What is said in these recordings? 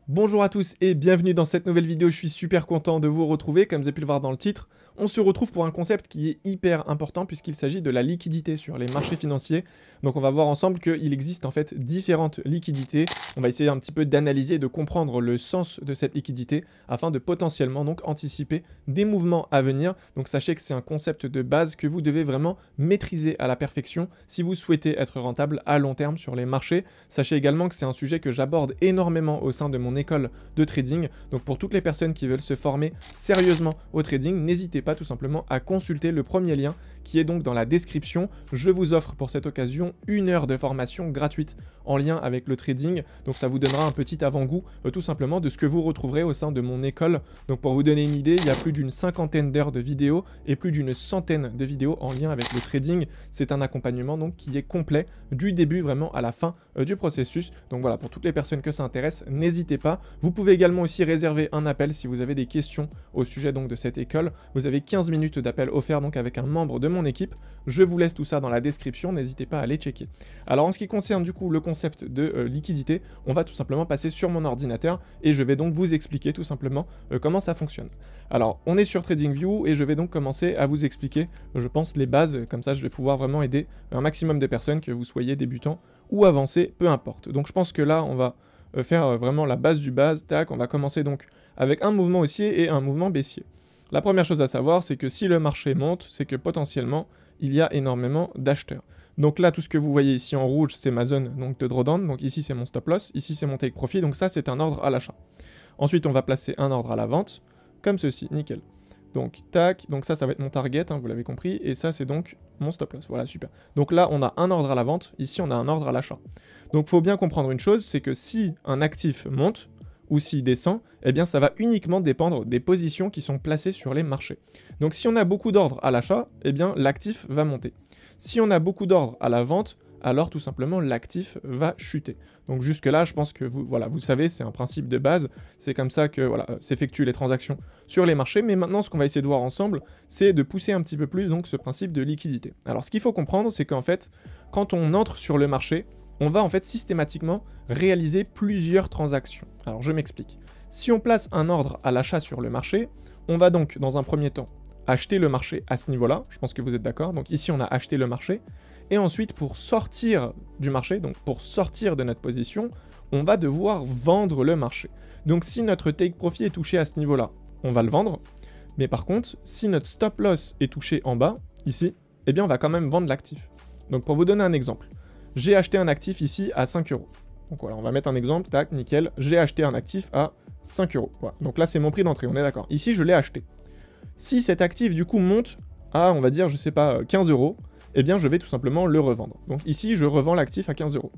Bonjour à tous et bienvenue dans cette nouvelle vidéo, je suis super content de vous retrouver, comme vous avez pu le voir dans le titre. On se retrouve pour un concept qui est hyper important puisqu'il s'agit de la liquidité sur les marchés financiers. Donc on va voir ensemble qu'il existe en fait différentes liquidités. On va essayer un petit peu d'analyser, de comprendre le sens de cette liquidité afin de potentiellement donc anticiper des mouvements à venir. Donc sachez que c'est un concept de base que vous devez vraiment maîtriser à la perfection si vous souhaitez être rentable à long terme sur les marchés. Sachez également que c'est un sujet que j'aborde énormément au sein de mon école de trading. Donc pour toutes les personnes qui veulent se former sérieusement au trading, n'hésitez pas tout simplement à consulter le premier lien qui est donc dans la description. Je vous offre pour cette occasion 1 heure de formation gratuite en lien avec le trading. Donc ça vous donnera un petit avant-goût tout simplement de ce que vous retrouverez au sein de mon école. Donc pour vous donner une idée, il y a plus d'une 50aine d'heures de vidéos et plus d'une 100aine de vidéos en lien avec le trading. C'est un accompagnement donc qui est complet du début vraiment à la fin du processus. Donc voilà, pour toutes les personnes que ça intéresse, n'hésitez pas. Vous pouvez également aussi réserver un appel si vous avez des questions au sujet donc de cette école. Vous avez 15 minutes d'appel offert donc avec un membre de mon équipe. Je vous laisse tout ça dans la description, n'hésitez pas à aller checker. Alors en ce qui concerne du coup le concept de liquidité, on va tout simplement passer sur mon ordinateur et je vais donc vous expliquer tout simplement comment ça fonctionne. Alors on est sur TradingView et je vais donc commencer à vous expliquer, je pense, les bases, comme ça je vais pouvoir vraiment aider un maximum de personnes, que vous soyez débutants ou avancés, peu importe. Donc je pense que là on va faire vraiment la base du base. Tac, on va commencer donc avec un mouvement haussier et un mouvement baissier. La première chose à savoir, c'est que si le marché monte, c'est que potentiellement il y a énormément d'acheteurs. Donc là, tout ce que vous voyez ici en rouge, c'est ma zone donc de drawdown. Donc ici, c'est mon stop loss. Ici, c'est mon take profit. Donc ça, c'est un ordre à l'achat. Ensuite, on va placer un ordre à la vente, comme ceci. Nickel. Donc, tac. Donc ça va être mon target, hein, vous l'avez compris. Et ça, c'est donc mon stop loss. Voilà, super. Donc là, on a un ordre à la vente. Ici, on a un ordre à l'achat. Donc, il faut bien comprendre une chose, c'est que si un actif monte, ou s'il descend, eh bien ça va uniquement dépendre des positions qui sont placées sur les marchés. Donc si on a beaucoup d'ordres à l'achat, eh bien l'actif va monter. Si on a beaucoup d'ordres à la vente, alors tout simplement l'actif va chuter. Donc jusque là, je pense que vous le savez, c'est un principe de base, c'est comme ça que s'effectuent les transactions sur les marchés. Mais maintenant, ce qu'on va essayer de voir ensemble, c'est de pousser un petit peu plus donc ce principe de liquidité. Alors ce qu'il faut comprendre, c'est qu'en fait, quand on entre sur le marché, on va en fait systématiquement réaliser plusieurs transactions. Alors je m'explique. Si on place un ordre à l'achat sur le marché, on va donc dans un premier temps acheter le marché à ce niveau-là, je pense que vous êtes d'accord. Donc ici on a acheté le marché, et ensuite pour sortir du marché, donc pour sortir de notre position, on va devoir vendre le marché. Donc si notre take profit est touché à ce niveau-là, on va le vendre, mais par contre, si notre stop loss est touché en bas, ici, eh bien on va quand même vendre l'actif. Donc pour vous donner un exemple, j'ai acheté un actif ici à 5 €. Donc voilà, on va mettre un exemple, tac, nickel. J'ai acheté un actif à 5 €. Voilà. Donc là, c'est mon prix d'entrée, on est d'accord. Ici, je l'ai acheté. Si cet actif, du coup, monte à, on va dire, je sais pas, 15 €, eh bien, je vais tout simplement le revendre. Donc ici, je revends l'actif à 15 €.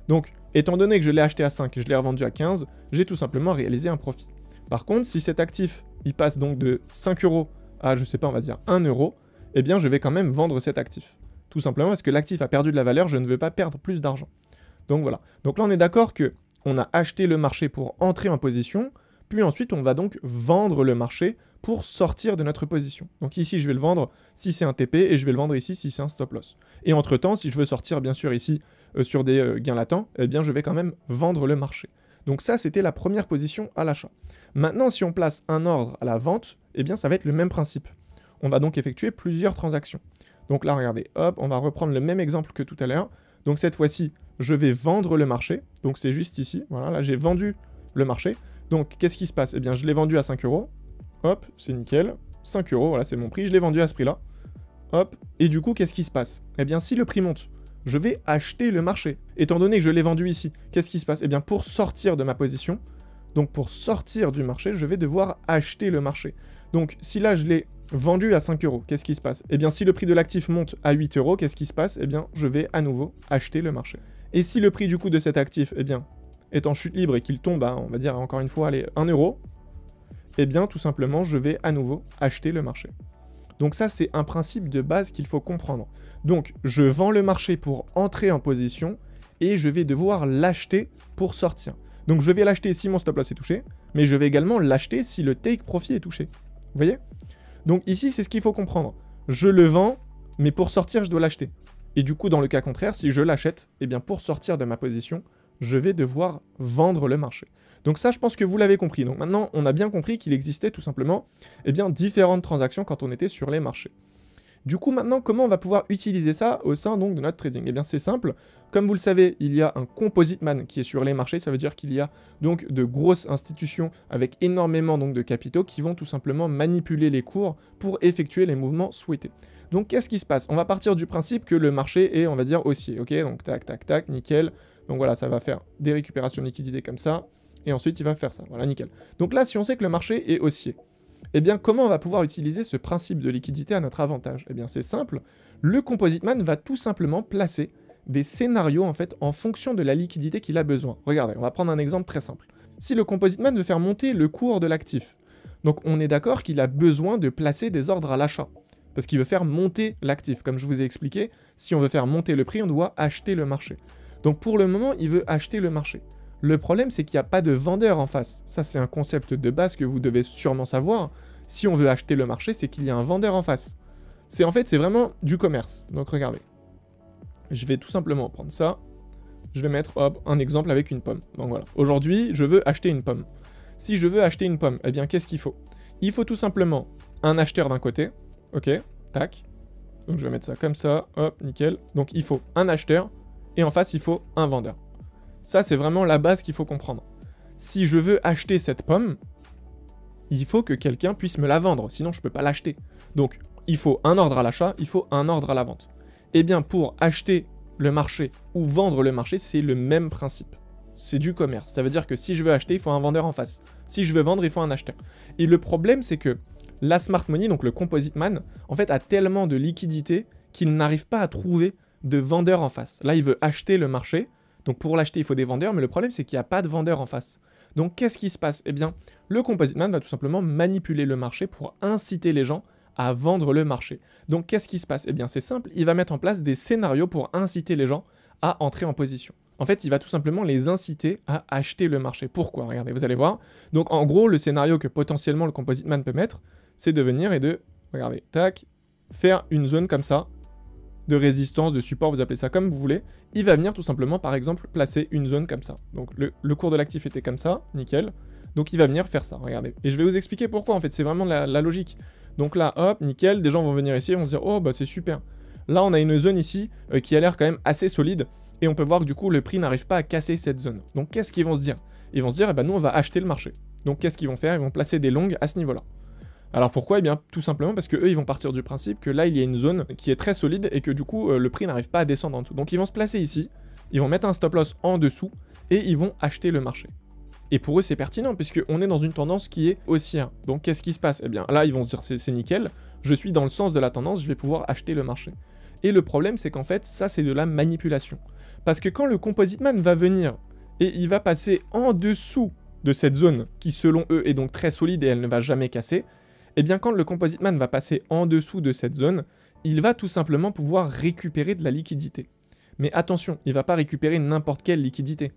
Donc, étant donné que je l'ai acheté à 5 et je l'ai revendu à 15, j'ai tout simplement réalisé un profit. Par contre, si cet actif, il passe donc de 5 € à, je sais pas, on va dire 1 €, eh bien, je vais quand même vendre cet actif. Tout simplement parce que l'actif a perdu de la valeur, je ne veux pas perdre plus d'argent. Donc voilà. Donc là, on est d'accord que on a acheté le marché pour entrer en position, puis ensuite, on va donc vendre le marché pour sortir de notre position. Donc ici, je vais le vendre si c'est un TP, et je vais le vendre ici si c'est un stop loss. Et entre-temps, si je veux sortir, bien sûr, ici, sur des gains latents, eh bien, je vais quand même vendre le marché. Donc ça, c'était la première position à l'achat. Maintenant, si on place un ordre à la vente, eh bien, ça va être le même principe. On va donc effectuer plusieurs transactions. Donc là, regardez, hop, on va reprendre le même exemple que tout à l'heure. Donc cette fois-ci, je vais vendre le marché. Donc c'est juste ici, voilà, là j'ai vendu le marché. Donc qu'est-ce qui se passe? Eh bien, je l'ai vendu à 5 €. Hop, c'est nickel. 5 €, voilà, c'est mon prix. Je l'ai vendu à ce prix-là. Hop, et du coup, qu'est-ce qui se passe? Eh bien, si le prix monte, je vais acheter le marché. Étant donné que je l'ai vendu ici, qu'est-ce qui se passe? Eh bien, pour sortir de ma position, donc pour sortir du marché, je vais devoir acheter le marché. Donc si là, je l'ai vendu à 5 €, qu'est-ce qui se passe? Eh bien, si le prix de l'actif monte à 8 €, qu'est-ce qui se passe? Eh bien, je vais à nouveau acheter le marché. Et si le prix du coup de cet actif, eh bien, est en chute libre et qu'il tombe à, on va dire encore une fois, allez, 1 €, eh bien, tout simplement, je vais à nouveau acheter le marché. Donc ça, c'est un principe de base qu'il faut comprendre. Donc, je vends le marché pour entrer en position et je vais devoir l'acheter pour sortir. Donc, je vais l'acheter si mon stop loss est touché, mais je vais également l'acheter si le take profit est touché. Vous voyez? Donc ici, c'est ce qu'il faut comprendre. je le vends, mais pour sortir, je dois l'acheter. Et du coup, dans le cas contraire, si je l'achète, eh bien pour sortir de ma position, je vais devoir vendre le marché. Donc ça, je pense que vous l'avez compris. Donc maintenant, on a bien compris qu'il existait tout simplement eh bien, différentes transactions quand on était sur les marchés. Du coup, maintenant, comment on va pouvoir utiliser ça au sein donc, de notre trading? Eh bien, c'est simple. Comme vous le savez, il y a un composite man qui est sur les marchés. Ça veut dire qu'il y a donc de grosses institutions avec énormément donc, de capitaux qui vont tout simplement manipuler les cours pour effectuer les mouvements souhaités. Donc, qu'est-ce qui se passe? On va partir du principe que le marché est, on va dire, haussier. Ok, donc tac, tac, tac, nickel. Donc voilà, ça va faire des récupérations de liquidités comme ça. Et ensuite, il va faire ça. Voilà, nickel. Donc là, si on sait que le marché est haussier, eh bien, comment on va pouvoir utiliser ce principe de liquidité à notre avantage? Eh bien, c'est simple. Le composite man va tout simplement placer des scénarios, en fait, en fonction de la liquidité qu'il a besoin. Regardez, on va prendre un exemple très simple. Si le composite man veut faire monter le cours de l'actif, donc on est d'accord qu'il a besoin de placer des ordres à l'achat, parce qu'il veut faire monter l'actif. Comme je vous ai expliqué, si on veut faire monter le prix, on doit acheter le marché. Donc pour le moment, il veut acheter le marché. Le problème, c'est qu'il n'y a pas de vendeur en face. Ça, c'est un concept de base que vous devez sûrement savoir. Si on veut acheter le marché, c'est qu'il y a un vendeur en face. En fait, c'est vraiment du commerce. Donc regardez. Je vais tout simplement prendre ça. Je vais mettre hop, un exemple avec une pomme. Donc voilà. Aujourd'hui, je veux acheter une pomme. Si je veux acheter une pomme, eh bien, qu'est-ce qu'il faut? Il faut tout simplement un acheteur d'un côté. Ok, tac. Donc je vais mettre ça comme ça. Hop, nickel. Donc il faut un acheteur. Et en face, il faut un vendeur. Ça, c'est vraiment la base qu'il faut comprendre. Si je veux acheter cette pomme, il faut que quelqu'un puisse me la vendre, sinon je ne peux pas l'acheter. Donc, il faut un ordre à l'achat, il faut un ordre à la vente. Eh bien, pour acheter le marché ou vendre le marché, c'est le même principe. C'est du commerce. Ça veut dire que si je veux acheter, il faut un vendeur en face. Si je veux vendre, il faut un acheteur. Et le problème, c'est que la smart money, donc le composite man, en fait, a tellement de liquidité qu'il n'arrive pas à trouver de vendeur en face. Là, il veut acheter le marché. Donc pour l'acheter, il faut des vendeurs, mais le problème, c'est qu'il n'y a pas de vendeur en face. Donc qu'est-ce qui se passe? Eh bien, le composite man va tout simplement manipuler le marché pour inciter les gens à vendre le marché. Donc qu'est-ce qui se passe? Eh bien, c'est simple, il va mettre en place des scénarios pour inciter les gens à entrer en position. En fait, il va tout simplement les inciter à acheter le marché. Pourquoi? Regardez, vous allez voir. Donc en gros, le scénario que potentiellement le composite man peut mettre, c'est de venir et de, regardez, tac, faire une zone comme ça, de résistance, de support, vous appelez ça comme vous voulez, il va venir tout simplement, par exemple, placer une zone comme ça. Donc le cours de l'actif était comme ça, nickel. Donc il va venir faire ça, regardez. Et je vais vous expliquer pourquoi, en fait, c'est vraiment la logique. Donc là, hop, nickel, des gens vont venir ici et vont se dire, oh, bah c'est super. Là, on a une zone ici qui a l'air quand même assez solide, et on peut voir que du coup, le prix n'arrive pas à casser cette zone. Donc qu'est-ce qu'ils vont se dire? Ils vont se dire, eh ben, nous, on va acheter le marché. Donc qu'est-ce qu'ils vont faire? Ils vont placer des longues à ce niveau-là. Alors pourquoi? Eh bien tout simplement parce que eux ils vont partir du principe que là il y a une zone qui est très solide et que du coup le prix n'arrive pas à descendre en dessous. Donc ils vont se placer ici, ils vont mettre un stop loss en dessous et ils vont acheter le marché. Et pour eux c'est pertinent puisqu'on est dans une tendance qui est haussière. Donc qu'est-ce qui se passe? Eh bien là ils vont se dire c'est nickel, je suis dans le sens de la tendance, je vais pouvoir acheter le marché. Et le problème c'est qu'en fait ça c'est de la manipulation. Parce que quand le composite man va venir et il va passer en dessous de cette zone qui selon eux est donc très solide et elle ne va jamais casser, eh bien quand le composite man va passer en dessous de cette zone, il va tout simplement pouvoir récupérer de la liquidité. Mais attention, il ne va pas récupérer n'importe quelle liquidité.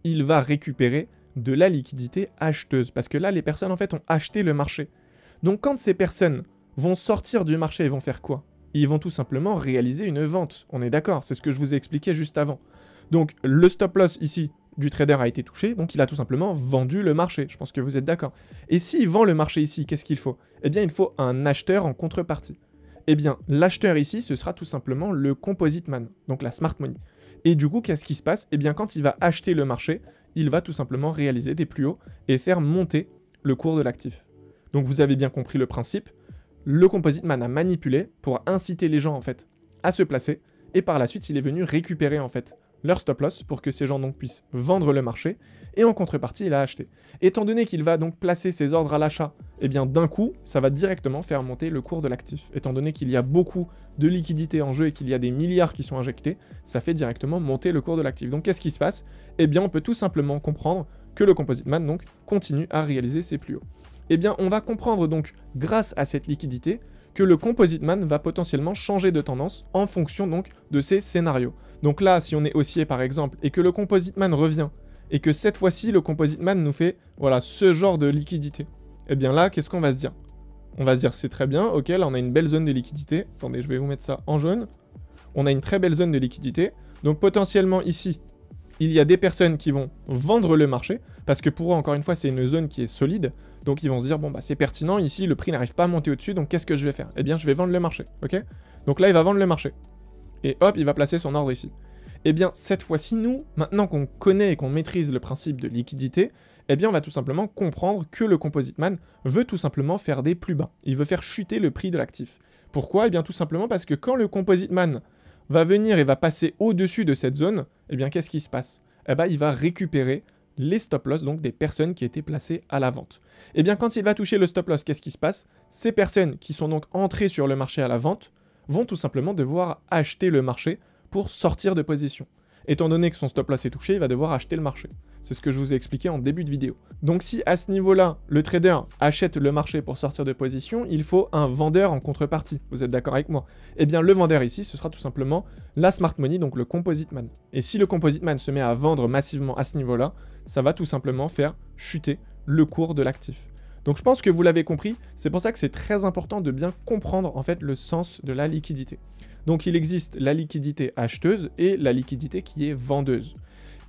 Il va récupérer de la liquidité acheteuse. Parce que là, les personnes en fait ont acheté le marché. Donc quand ces personnes vont sortir du marché, ils vont faire quoi? Ils vont tout simplement réaliser une vente. On est d'accord, c'est ce que je vous ai expliqué juste avant. Donc le stop loss ici du trader a été touché, donc il a tout simplement vendu le marché. Je pense que vous êtes d'accord. Et s'il vend le marché ici, qu'est-ce qu'il faut? Eh bien, il faut un acheteur en contrepartie. Eh bien, l'acheteur ici, ce sera tout simplement le composite man, donc la smart money. Et du coup, qu'est-ce qui se passe? Eh bien, quand il va acheter le marché, il va tout simplement réaliser des plus hauts et faire monter le cours de l'actif. Donc vous avez bien compris le principe. Le composite man a manipulé pour inciter les gens en fait à se placer et par la suite, il est venu récupérer en fait leur stop loss pour que ces gens donc puissent vendre le marché et en contrepartie il a acheté. Étant donné qu'il va donc placer ses ordres à l'achat, eh bien d'un coup ça va directement faire monter le cours de l'actif. Étant donné qu'il y a beaucoup de liquidités en jeu et qu'il y a des milliards qui sont injectés, ça fait directement monter le cours de l'actif. Donc qu'est-ce qui se passe? Eh bien on peut tout simplement comprendre que le composite man donc continue à réaliser ses plus hauts. Eh bien on va comprendre donc grâce à cette liquidité que le composite man va potentiellement changer de tendance en fonction donc de ces scénarios. Donc là, si on est haussier par exemple, et que le composite man revient, et que cette fois-ci, le composite man nous fait voilà, ce genre de liquidité, eh bien là, qu'est-ce qu'on va se dire? On va se dire c'est très bien, ok, là on a une belle zone de liquidité. Attendez, je vais vous mettre ça en jaune. On a une très belle zone de liquidité. Donc potentiellement ici, il y a des personnes qui vont vendre le marché, parce que pour eux, encore une fois, c'est une zone qui est solide. Donc ils vont se dire, bon bah c'est pertinent, ici le prix n'arrive pas à monter au-dessus, donc qu'est-ce que je vais faire? Eh bien je vais vendre le marché, ok? Donc là il va vendre le marché. Et hop, il va placer son ordre ici. Eh bien cette fois-ci, nous, maintenant qu'on connaît et qu'on maîtrise le principe de liquidité, eh bien on va tout simplement comprendre que le Composite Man veut tout simplement faire des plus bas. Il veut faire chuter le prix de l'actif. Pourquoi? Eh bien tout simplement parce que quand le Composite Man va venir et va passer au-dessus de cette zone, eh bien qu'est-ce qui se passe? Eh bien il va récupérer les stop-loss, donc des personnes qui étaient placées à la vente. Eh bien quand il va toucher le stop-loss, qu'est-ce qui se passe? Ces personnes qui sont donc entrées sur le marché à la vente vont tout simplement devoir acheter le marché pour sortir de position. Étant donné que son stop-loss est touché, il va devoir acheter le marché. C'est ce que je vous ai expliqué en début de vidéo. Donc si à ce niveau-là, le trader achète le marché pour sortir de position, il faut un vendeur en contrepartie. Vous êtes d'accord avec moi? Eh bien le vendeur ici, ce sera tout simplement la smart money, donc le Composite Man. Et si le Composite Man se met à vendre massivement à ce niveau-là, ça va tout simplement faire chuter le cours de l'actif. Donc je pense que vous l'avez compris, c'est pour ça que c'est très important de bien comprendre en fait le sens de la liquidité. Donc il existe la liquidité acheteuse et la liquidité qui est vendeuse.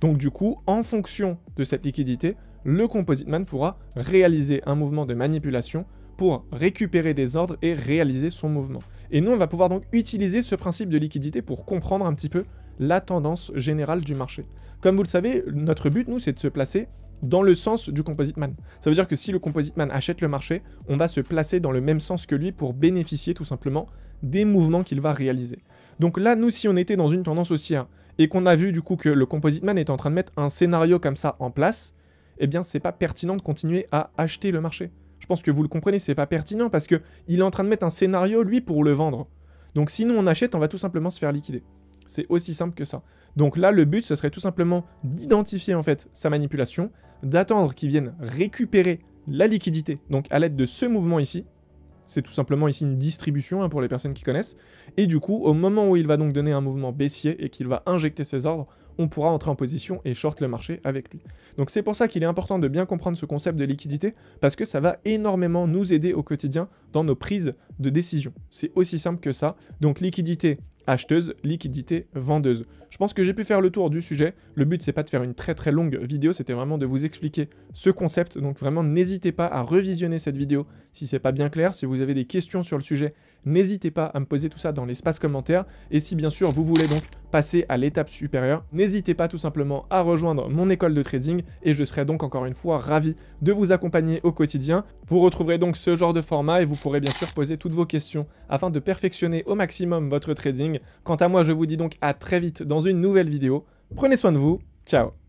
Donc du coup, en fonction de cette liquidité, le Composite Man pourra réaliser un mouvement de manipulation pour récupérer des ordres et réaliser son mouvement. Et nous, on va pouvoir donc utiliser ce principe de liquidité pour comprendre un petit peu la tendance générale du marché. Comme vous le savez, notre but, nous, c'est de se placer dans le sens du Composite Man. Ça veut dire que si le Composite Man achète le marché, on va se placer dans le même sens que lui pour bénéficier tout simplement des mouvements qu'il va réaliser. Donc là, nous, si on était dans une tendance haussière et qu'on a vu du coup que le Composite Man est en train de mettre un scénario comme ça en place, eh bien, c'est pas pertinent de continuer à acheter le marché. Je pense que vous le comprenez, c'est pas pertinent parce que il est en train de mettre un scénario, lui, pour le vendre. Donc si nous, on achète, on va tout simplement se faire liquider. C'est aussi simple que ça. Donc là, le but, ce serait tout simplement d'identifier en fait sa manipulation, d'attendre qu'il vienne récupérer la liquidité, donc à l'aide de ce mouvement ici. C'est tout simplement ici une distribution hein, pour les personnes qui connaissent. Et du coup, au moment où il va donc donner un mouvement baissier et qu'il va injecter ses ordres, on pourra entrer en position et short le marché avec lui. Donc c'est pour ça qu'il est important de bien comprendre ce concept de liquidité, parce que ça va énormément nous aider au quotidien dans nos prises de décision. C'est aussi simple que ça. Donc liquidité acheteuse, liquidité vendeuse. Je pense que j'ai pu faire le tour du sujet. Le but, c'est pas de faire une très longue vidéo, c'était vraiment de vous expliquer ce concept. Donc vraiment, n'hésitez pas à revisionner cette vidéo si c'est pas bien clair. Si vous avez des questions sur le sujet, n'hésitez pas à me poser tout ça dans l'espace commentaire. Et si bien sûr, vous voulez donc passer à l'étape supérieure, n'hésitez pas tout simplement à rejoindre mon école de trading et je serai donc encore une fois ravi de vous accompagner au quotidien. Vous retrouverez donc ce genre de format et vous pourrez bien sûr poser toutes vos questions afin de perfectionner au maximum votre trading. Quant à moi, je vous dis donc à très vite dans une nouvelle vidéo. Prenez soin de vous, ciao!